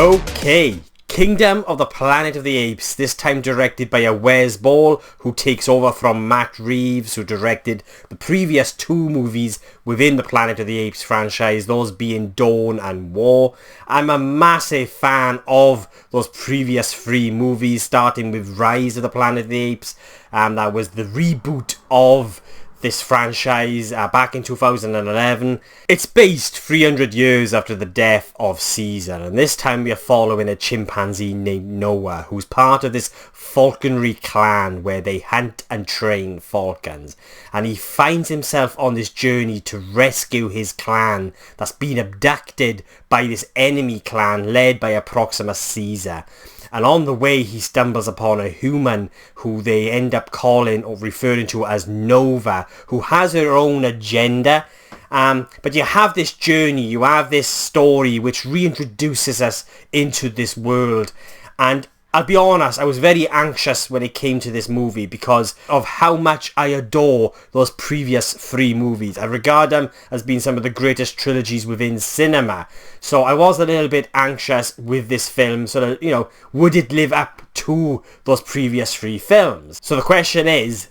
Okay, Kingdom of the Planet of the Apes, this time directed by a Wes Ball, who takes over from Matt Reeves, who directed the previous two movies within the Planet of the Apes franchise, those being Dawn and War. I'm a massive fan of those previous three movies, starting with Rise of the Planet of the Apes, and that was the reboot of this franchise back in 2011. It's based 300 years after the death of Caesar, and this time we are following a chimpanzee named Noah, who's part of this falconry clan where they hunt and train falcons, and he finds himself on this journey to rescue his clan that's been abducted by this enemy clan led by a Proximus Caesar. And on the way he stumbles upon a human who they end up calling or referring to as Nova, who has her own agenda. But you have this journey, you have this story which reintroduces us into this world. And I'll be honest, I was very anxious when it came to this movie because of how much I adore those previous three movies. I regard them as being some of the greatest trilogies within cinema. So I was a little bit anxious with this film, sort of, would it live up to those previous three films? So the question is,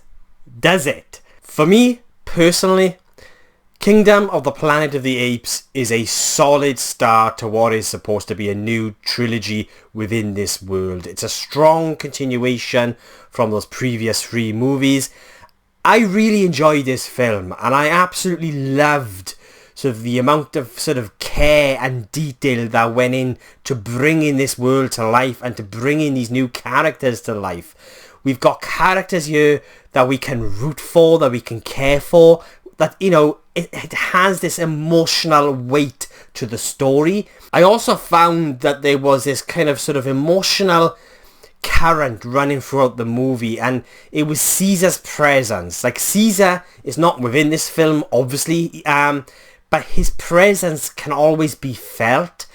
does it? For me, personally, Kingdom of the Planet of the Apes is a solid start to what is supposed to be a new trilogy within this world. It's a strong continuation from those previous three movies. I really enjoyed this film, and I absolutely loved sort of the amount of sort of care and detail that went in to bringing this world to life and to bringing these new characters to life. We've got characters here that we can root for, that we can care for, that, it has this emotional weight to the story. I also found that there was this kind of sort of emotional current running throughout the movie, and it was Caesar's presence. Like, Caesar is not within this film, obviously, but his presence can always be felt.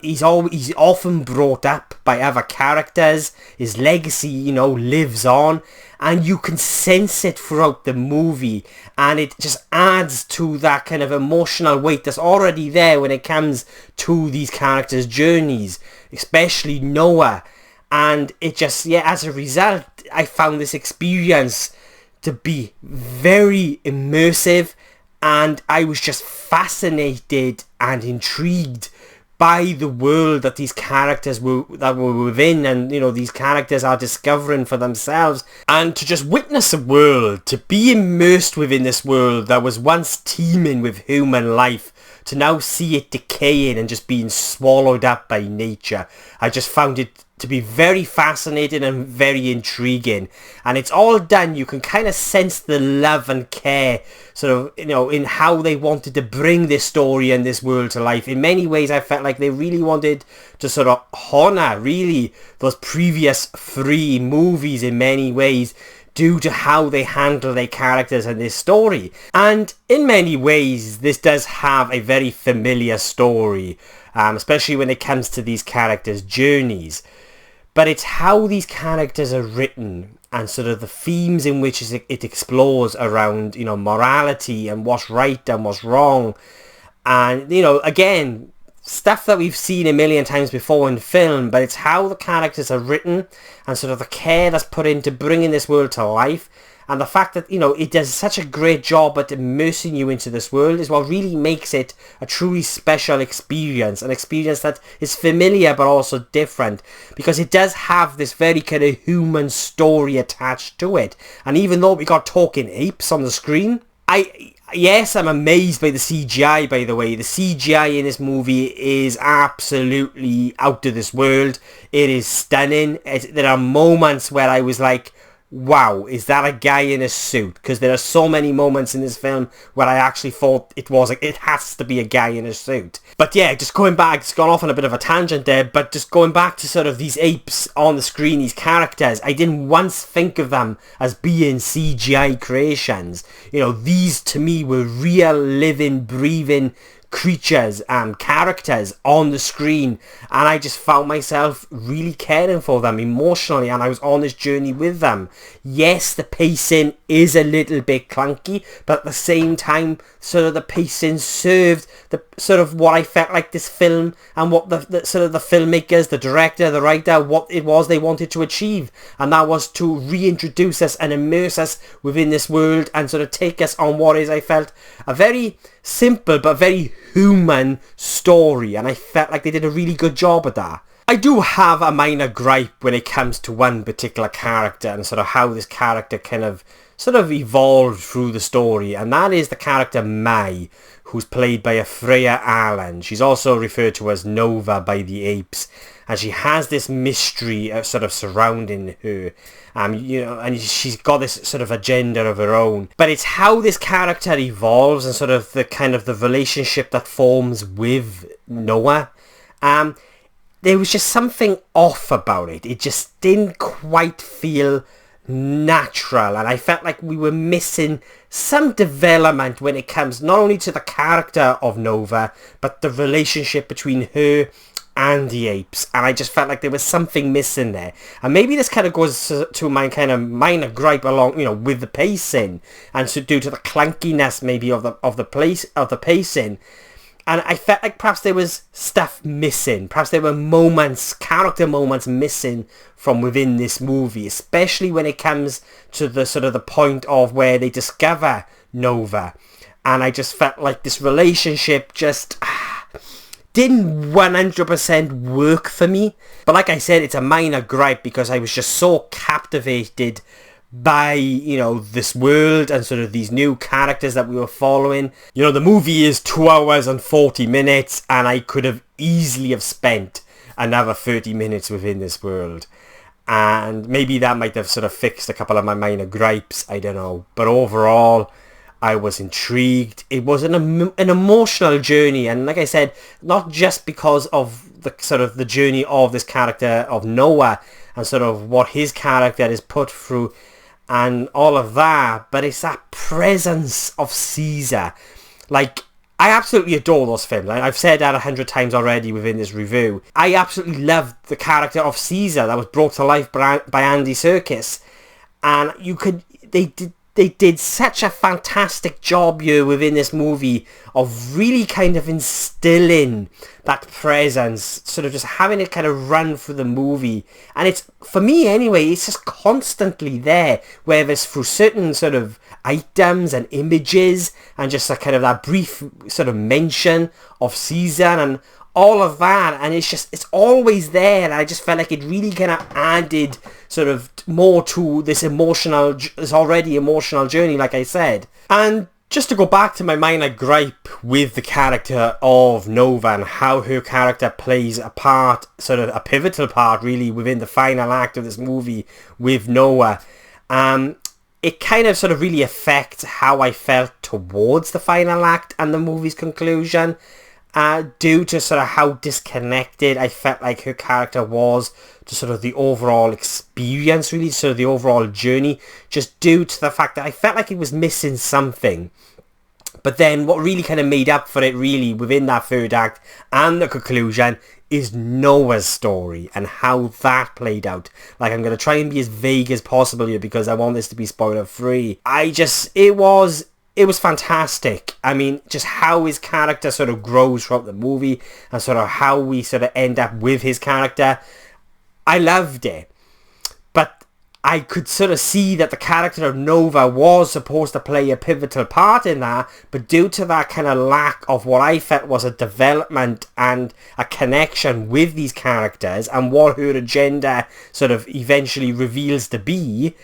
He's often brought up by other characters. His legacy, lives on, and you can sense it throughout the movie, and it just adds to that kind of emotional weight that's already there when it comes to these characters' journeys, especially Noah. And it just, as a result, I found this experience to be very immersive, and I was just fascinated and intrigued by the world that these characters were within, and these characters are discovering for themselves. And to just witness a world, to be immersed within this world that was once teeming with human life, to now see it decaying and just being swallowed up by nature, I just found it to be very fascinating and very intriguing. And it's all done, you can kind of sense the love and care sort of, in how they wanted to bring this story and this world to life. In many ways, I felt like they really wanted to sort of honour, really, those previous three movies in many ways, due to how they handle their characters and this story. And in many ways, this does have a very familiar story, especially when it comes to these characters' journeys. But it's how these characters are written and sort of the themes in which it explores around, morality and what's right and what's wrong. And, again, stuff that we've seen a million times before in film, but it's how the characters are written and sort of the care that's put into bringing this world to life. And the fact that, it does such a great job at immersing you into this world is what really makes it a truly special experience. An experience that is familiar but also different, because it does have this very kind of human story attached to it. And even though we got talking apes on the screen, I'm amazed by the CGI, by the way. The CGI in this movie is absolutely out of this world. It is stunning. There are moments where I was like, wow, is that a guy in a suit? Because there are so many moments in this film where I actually thought it has to be a guy in a suit. But yeah, just going back, it's gone off on a bit of a tangent there, but just going back to sort of these apes on the screen, these characters, I didn't once think of them as being CGI creations. These to me were real, living, breathing creatures and characters on the screen, and I just found myself really caring for them emotionally, and I was on this journey with them. Yes, the pacing is a little bit clunky, but at the same time, sort of the pacing served the sort of what I felt like this film and what the sort of the filmmakers, the director, the writer, what it was they wanted to achieve, and that was to reintroduce us and immerse us within this world and sort of take us on what is, I felt, a very simple but very human story, and I felt like they did a really good job at that. I do have a minor gripe when it comes to one particular character and sort of how this character kind of sort of evolved through the story, and that is the character Mai, who's played by a Freya Allan. She's also referred to as Nova by the Apes, and she has this mystery sort of surrounding her, and she's got this sort of agenda of her own. But it's how this character evolves and sort of the kind of the relationship that forms with Noah. There was just something off about it. It just didn't quite feel natural, and I felt like we were missing some development when it comes not only to the character of Nova, but the relationship between her and the apes, and I just felt like there was something missing there. And maybe this kind of goes to my kind of minor gripe along, with the pacing, and so due to the clunkiness maybe of the pacing. And I felt like perhaps there was stuff missing. Perhaps there were character moments missing from within this movie, especially when it comes to the sort of the point of where they discover Nova. And I just felt like this relationship just didn't 100% work for me. But like I said, it's a minor gripe because I was just so captivated by, this world and sort of these new characters that we were following. The movie is 2 hours and 40 minutes, and I could have easily have spent another 30 minutes within this world. And maybe that might have sort of fixed a couple of my minor gripes, I don't know. But overall, I was intrigued. It was an emotional journey, and like I said, not just because of the sort of the journey of this character of Noah and sort of what his character is put through and all of that, but it's that presence of Caesar. Like, I absolutely adore those films. I've said that 100 times already within this review. I absolutely loved the character of Caesar that was brought to life by Andy Serkis, and they did such a fantastic job here within this movie of really kind of instilling that presence, sort of just having it kind of run through the movie. And it's, for me anyway, it's just constantly there, whether it's through certain sort of items and images and just a kind of that brief sort of mention of Caesar and all of that, and it's always there, and I just felt like it really kind of added sort of more to this already emotional journey, like I said. And just to go back to my minor gripe with the character of Nova and how her character plays a part, sort of a pivotal part really, within the final act of this movie with Noah, it kind of sort of really affects how I felt towards the final act and the movie's conclusion. Due to sort of how disconnected I felt like her character was to sort of the overall experience, really, sort of the overall journey, just due to the fact that I felt like it was missing something. But then what really kind of made up for it really within that third act and the conclusion is Noah's story and how that played out. Like, I'm going to try and be as vague as possible here because I want this to be spoiler free. It was fantastic. I mean, just how his character sort of grows throughout the movie and sort of how we sort of end up with his character. I loved it. But I could sort of see that the character of Nova was supposed to play a pivotal part in that, but due to that kind of lack of what I felt was a development and a connection with these characters and what her agenda sort of eventually reveals to be,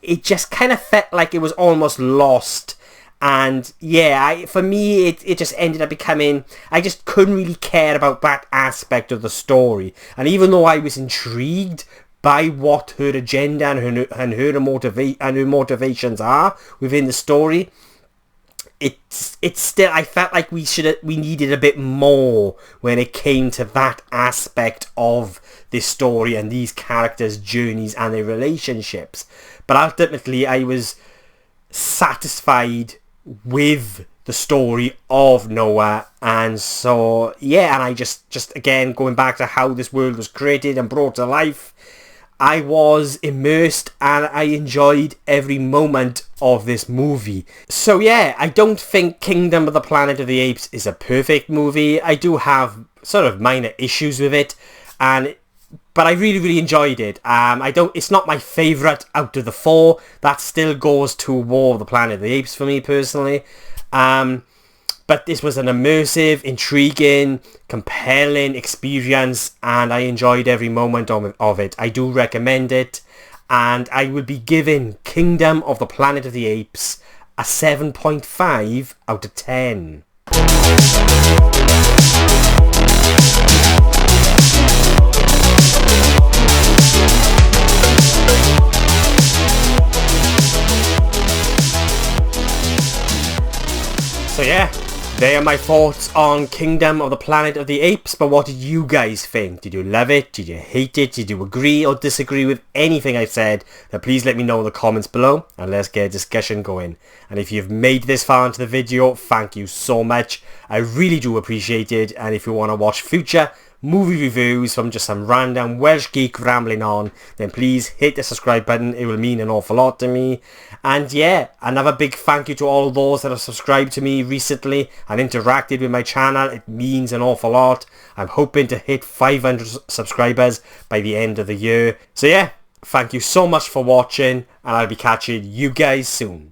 it just kind of felt like it was almost lost. And yeah, for me, it just ended up becoming, I just couldn't really care about that aspect of the story. And even though I was intrigued by what her agenda and her motivations are within the story, it's still, I felt like we needed a bit more when it came to that aspect of this story and these characters' journeys and their relationships. But ultimately, I was satisfied with the story of Noah. And so, yeah, and I just again, going back to how this world was created and brought to life, I was immersed and I enjoyed every moment of this movie. So yeah, I don't think Kingdom of the Planet of the Apes is a perfect movie. I do have sort of minor issues with it, but I really enjoyed it. It's not my favourite out of the four. That still goes to War of the Planet of the Apes for me personally. But this was an immersive, intriguing, compelling experience, and I enjoyed every moment of it. I do recommend it, and I would be giving Kingdom of the Planet of the Apes a 7.5 out of 10. So yeah, they are my thoughts on Kingdom of the Planet of the Apes, but what did you guys think? Did you love it? Did you hate it? Did you agree or disagree with anything I said? Then please let me know in the comments below and let's get a discussion going. And if you've made this far into the video, thank you so much. I really do appreciate it. And if you want to watch future movie reviews from just some random Welsh geek rambling on, then please hit the subscribe button. It will mean an awful lot to me. And yeah, another big thank you to all those that have subscribed to me recently and interacted with my channel. It means an awful lot. I'm hoping to hit 500 subscribers by the end of the year. So yeah, thank you so much for watching, and I'll be catching you guys soon.